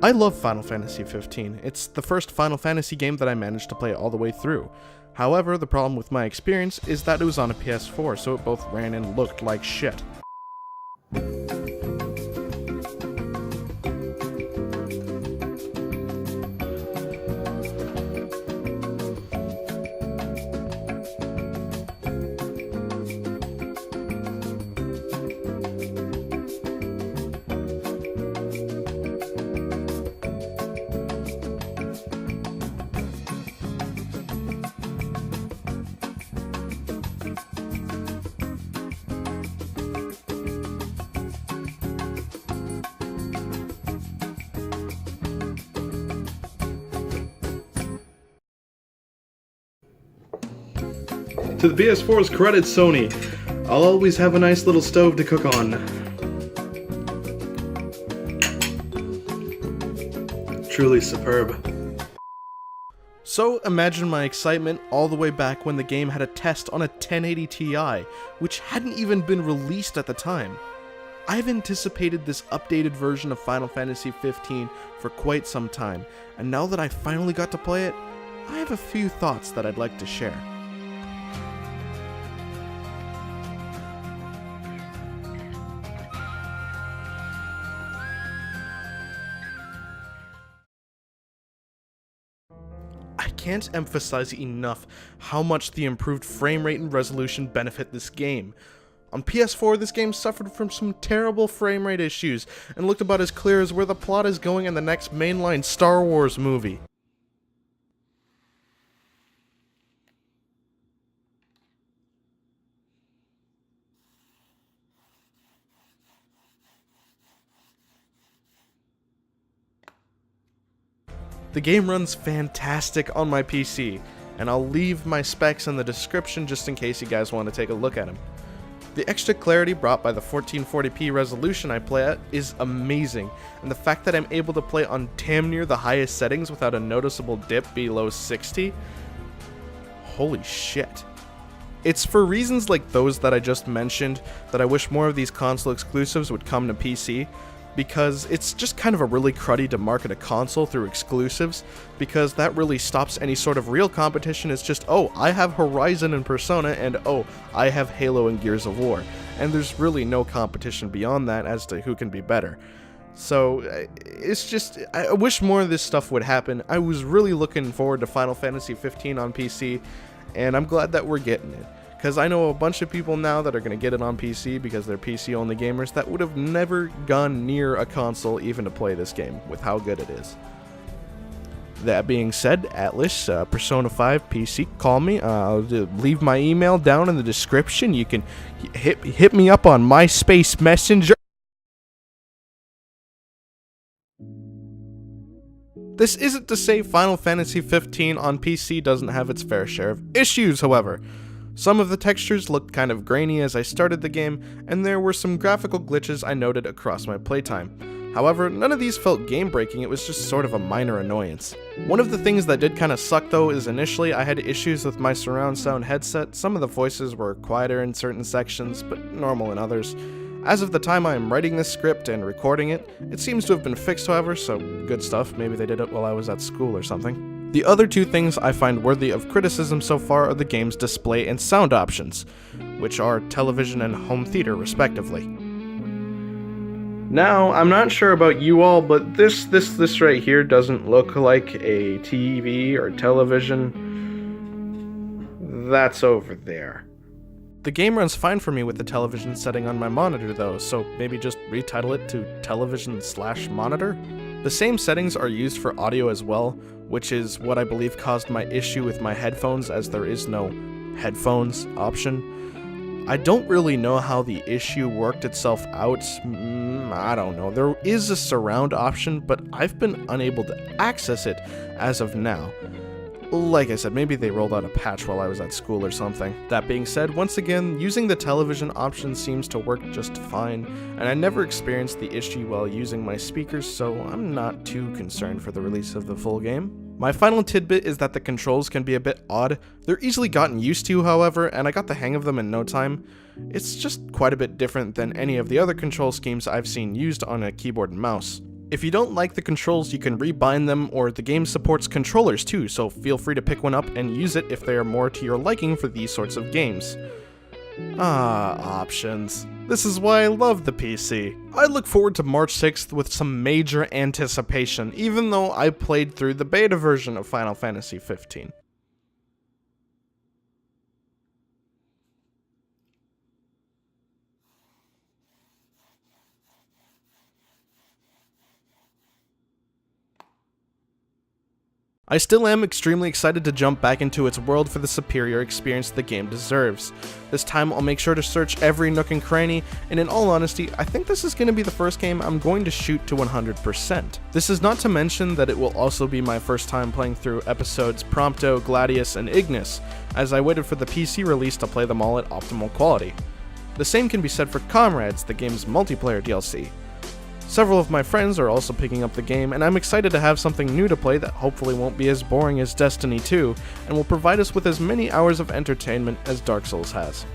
I love Final Fantasy XV. It's the first Final Fantasy game that I managed to play all the way through. However, the problem with my experience is that it was on a PS4, so it both ran and looked like shit. To the PS4's credit, Sony. I'll always have a nice little stove to cook on. Truly superb. So imagine my excitement all the way back when the game had a test on a 1080 Ti, which hadn't even been released at the time. I've anticipated this updated version of Final Fantasy XV for quite some time, and now that I finally got to play it, I have a few thoughts that I'd like to share. I can't emphasize enough how much the improved frame rate and resolution benefit this game. On PS4, this game suffered from some terrible frame rate issues and looked about as clear as where the plot is going in the next mainline Star Wars movie. The game runs fantastic on my PC, and I'll leave my specs in the description just in case you guys want to take a look at them. The extra clarity brought by the 1440p resolution I play at is amazing, and the fact that I'm able to play on damn near the highest settings without a noticeable dip below 60, holy shit. It's for reasons like those that I just mentioned that I wish more of these console exclusives would come to PC, because it's just kind of a really cruddy to market a console through exclusives, because that really stops any sort of real competition. It's just, oh, I have Horizon and Persona, and oh, I have Halo and Gears of War, and there's really no competition beyond that as to who can be better. So, it's just, I wish more of this stuff would happen. I was really looking forward to Final Fantasy XV on PC, and I'm glad that we're getting it. Because I know a bunch of people now that are going to get it on PC because they're PC-only gamers that would have never gone near a console even to play this game, with how good it is. That being said, Atlas, Persona 5 PC, call me. I'll leave my email down in the description. You can hit me up on MySpace Messenger. This isn't to say Final Fantasy XV on PC doesn't have its fair share of issues, however. Some of the textures looked kind of grainy as I started the game, and there were some graphical glitches I noted across my playtime. However, none of these felt game-breaking, it was just sort of a minor annoyance. One of the things that did kinda suck though is initially I had issues with my surround sound headset. Some of the voices were quieter in certain sections, but normal in others. As of the time I am writing this script and recording it, it seems to have been fixed however, so good stuff. Maybe they did it while I was at school or something. The other two things I find worthy of criticism so far are the game's display and sound options, which are television and home theater respectively. Now, I'm not sure about you all, but this right here doesn't look like a TV or television. That's over there. The game runs fine for me with the television setting on my monitor though, so maybe just retitle it to television/monitor? The same settings are used for audio as well, which is what I believe caused my issue with my headphones, as there is no headphones option. I don't really know how the issue worked itself out. I don't know. There is a surround option, but I've been unable to access it as of now. Like I said, maybe they rolled out a patch while I was at school or something. That being said, once again, using the television option seems to work just fine, and I never experienced the issue while using my speakers, so I'm not too concerned for the release of the full game. My final tidbit is that the controls can be a bit odd. They're easily gotten used to, however, and I got the hang of them in no time. It's just quite a bit different than any of the other control schemes I've seen used on a keyboard and mouse. If you don't like the controls, you can rebind them, or the game supports controllers too, so feel free to pick one up and use it if they are more to your liking for these sorts of games. Options. This is why I love the PC. I look forward to March 6th with some major anticipation, even though I played through the beta version of Final Fantasy XV. I still am extremely excited to jump back into its world for the superior experience the game deserves. This time I'll make sure to search every nook and cranny, and in all honesty, I think this is going to be the first game I'm going to shoot to 100%. This is not to mention that it will also be my first time playing through episodes Prompto, Gladius, and Ignis, as I waited for the PC release to play them all at optimal quality. The same can be said for Comrades, the game's multiplayer DLC. Several of my friends are also picking up the game, and I'm excited to have something new to play that hopefully won't be as boring as Destiny 2, and will provide us with as many hours of entertainment as Dark Souls has.